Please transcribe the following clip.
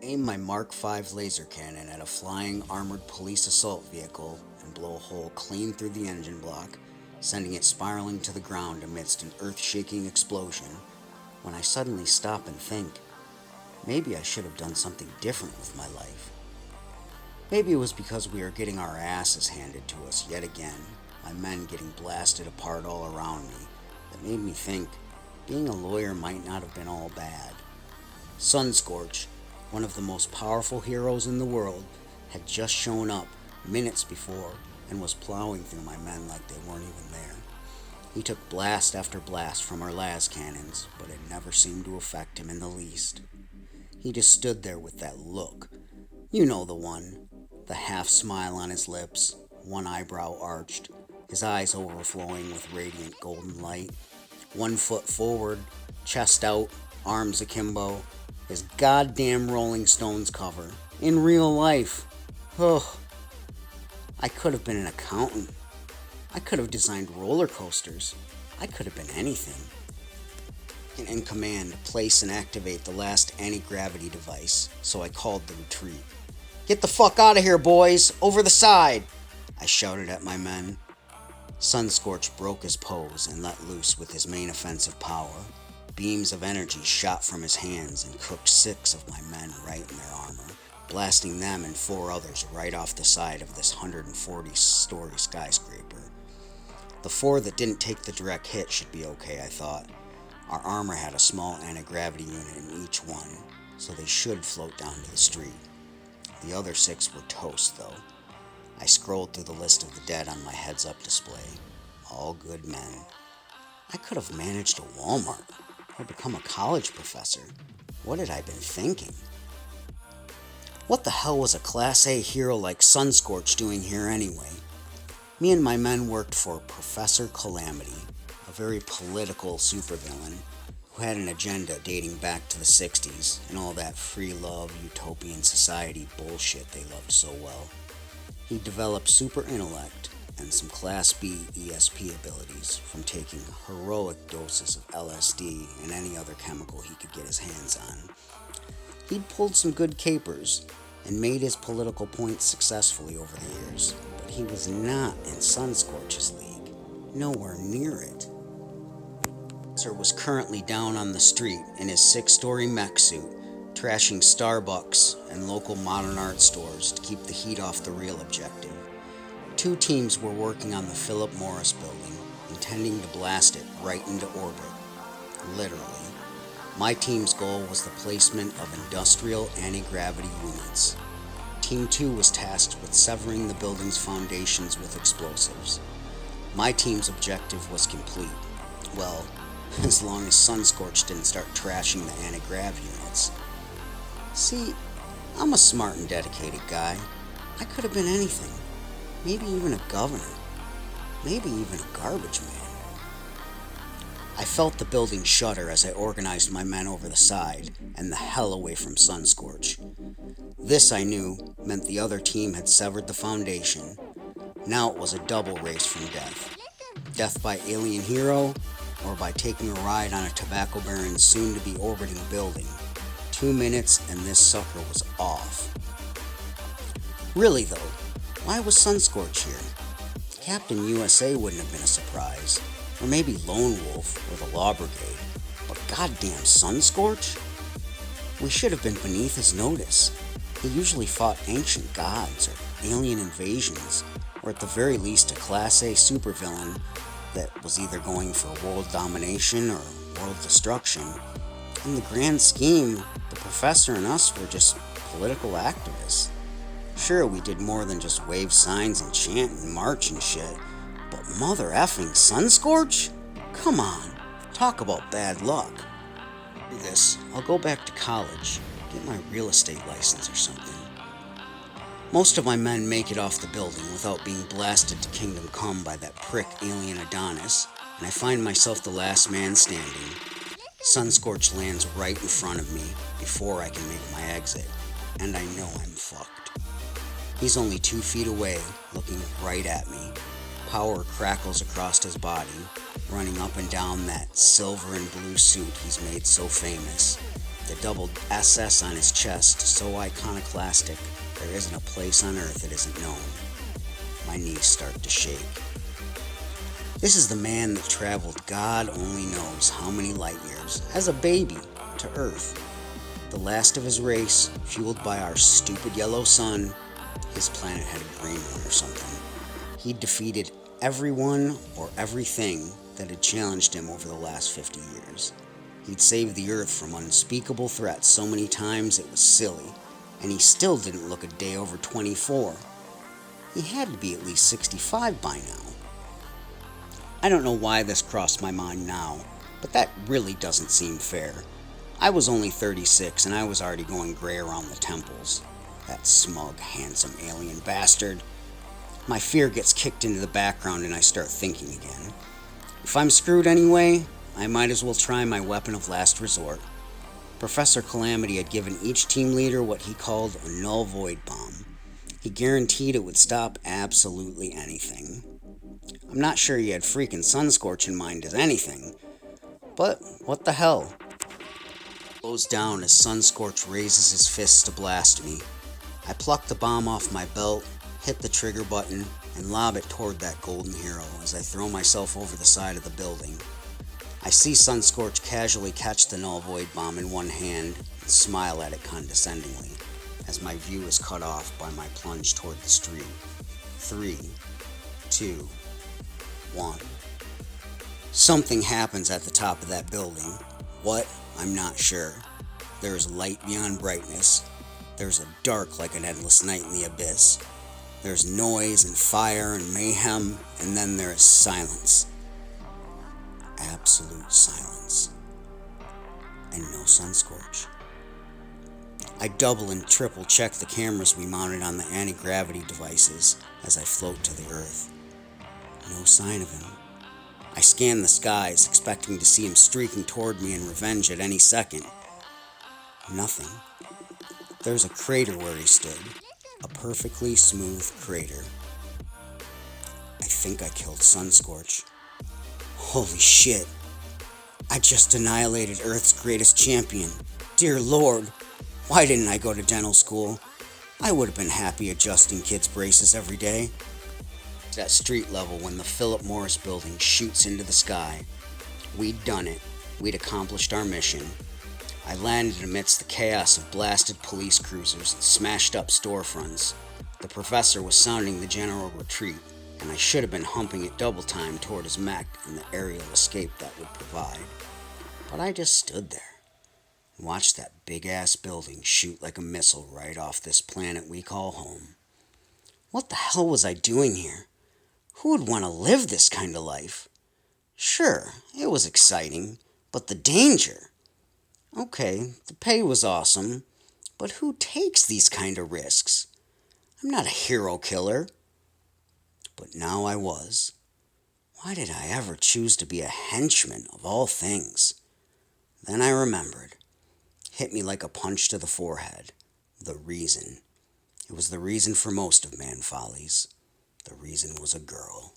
aim my Mark V laser cannon at a flying armored police assault vehicle and blow a hole clean through the engine block, sending it spiraling to the ground amidst an earth-shaking explosion, when I suddenly stop and think, maybe I should have done something different with my life. Maybe it was because we were getting our asses handed to us yet again, my men getting blasted apart all around me, that made me think being a lawyer might not have been all bad. Sunscorch, one of the most powerful heroes in the world, had just shown up minutes before and was plowing through my men like they weren't even there. He took blast after blast from our las cannons, but it never seemed to affect him in the least. He just stood there with that look. You know the one. The half smile on his lips, one eyebrow arched, his eyes overflowing with radiant golden light. 1 foot forward, chest out, arms akimbo, his goddamn Rolling Stones cover. In real life. Ugh. I could have been an accountant. I could have designed roller coasters. I could have been anything. In command, place and activate the last anti-gravity device, so I called the retreat. "Get the fuck out of here, boys! Over the side!" I shouted at my men. Sunscorch broke his pose and let loose with his main offensive power. Beams of energy shot from his hands and cooked 6 of my men right in their armor, blasting them and 4 others right off the side of this 140-story skyscraper. The 4 that didn't take the direct hit should be okay, I thought. Our armor had a small anti-gravity unit in each one, so they should float down to the street. The other 6 were toast, though. I scrolled through the list of the dead on my heads-up display. All good men. I could have managed a Walmart or become a college professor. What had I been thinking? What the hell was a Class A hero like Sunscorch doing here anyway? Me and my men worked for Professor Calamity, a very political supervillain who had an agenda dating back to the 60s and all that free love, utopian society bullshit they loved so well. He developed super intellect and some Class B ESP abilities from taking heroic doses of LSD and any other chemical he could get his hands on. He'd pulled some good capers and made his political points successfully over the years, but he was not in Sunscorch's league, nowhere near it. Sir was currently down on the street in his 6-story mech suit, trashing Starbucks and local modern art stores to keep the heat off the real objective. 2 teams were working on the Philip Morris building, intending to blast it right into orbit. Literally. My team's goal was the placement of industrial anti-gravity units. Team 2 was tasked with severing the building's foundations with explosives. My team's objective was complete. Well, as long as Sunscorch didn't start trashing the anti-grav units. See, I'm a smart and dedicated guy. I could have been anything. Maybe even a governor. Maybe even a garbage man. I felt the building shudder as I organized my men over the side and the hell away from Sunscorch. This, I knew, meant the other team had severed the foundation. Now it was a double race from death. Death by alien hero, or by taking a ride on a tobacco baron's soon-to-be orbiting building. 2 minutes and this sucker was off. Really though, why was Sunscorch here? Captain USA wouldn't have been a surprise, or maybe Lone Wolf or the Law Brigade, but goddamn Sunscorch? We should have been beneath his notice. He usually fought ancient gods or alien invasions, or at the very least a Class A supervillain that was either going for world domination or world destruction. In the grand scheme, the professor and us were just political activists. Sure, we did more than just wave signs and chant and march and shit, but mother effing Sunscorch? Come on, talk about bad luck. Do this, I'll go back to college, get my real estate license or something. Most of my men make it off the building without being blasted to kingdom come by that prick alien Adonis, and I find myself the last man standing. Sunscorch lands right in front of me before I can make my exit, and I know I'm fucked. He's only 2 feet away, looking right at me. Power crackles across his body, running up and down that silver and blue suit he's made so famous. the double SS on his chest, so iconoclastic, there isn't a place on earth it isn't known. My knees start to shake. This is the man that traveled God only knows how many light years, as a baby, to Earth. The last of his race, fueled by our stupid yellow sun. His planet had a green one or something. He'd defeated everyone or everything that had challenged him over the last 50 years. He'd saved the Earth from unspeakable threats so many times it was silly, and he still didn't look a day over 24. He had to be at least 65 by now. I don't know why this crossed my mind now, but that really doesn't seem fair. I was only 36 and I was already going gray around the temples. That smug, handsome alien bastard. My fear gets kicked into the background and I start thinking again. If I'm screwed anyway, I might as well try my weapon of last resort. Professor Calamity had given each team leader what he called a null void bomb. He guaranteed it would stop absolutely anything. I'm not sure he had freaking Sunscorch in mind as anything, but what the hell? Slows down as Sunscorch raises his fists to blast me. I pluck the bomb off my belt, hit the trigger button, and lob it toward that golden hero as I throw myself over the side of the building. I see Sunscorch casually catch the null void bomb in one hand and smile at it condescendingly as my view is cut off by my plunge toward the street. 3, 2, 1. Something happens at the top of that building. What? I'm not sure. There is light beyond brightness. There's a dark like an endless night in the abyss. There's noise and fire and mayhem, and then there is silence. Absolute silence. And no Sunscorch. I double and triple check the cameras we mounted on the anti-gravity devices as I float to the earth. No sign of him. I scan the skies, expecting to see him streaking toward me in revenge at any second. Nothing. There's a crater where he stood. A perfectly smooth crater. I think I killed Sunscorch. Holy shit. I just annihilated Earth's greatest champion. Dear Lord, why didn't I go to dental school? I would have been happy adjusting kids' braces every day. It's at street level when the Philip Morris building shoots into the sky. We'd done it. We'd accomplished our mission. I landed amidst the chaos of blasted police cruisers and smashed up storefronts. The professor was sounding the general retreat, and I should have been humping it double time toward his mech and the aerial escape that would provide. But I just stood there and watched that big-ass building shoot like a missile right off this planet we call home. What the hell was I doing here? Who would want to live this kind of life? Sure, it was exciting, but the danger. Okay, the pay was awesome, but who takes these kind of risks? I'm not a hero killer. But now I was. Why did I ever choose to be a henchman of all things? Then I remembered. Hit me like a punch to the forehead. The reason. It was the reason for most of Man Follies. The reason was a girl.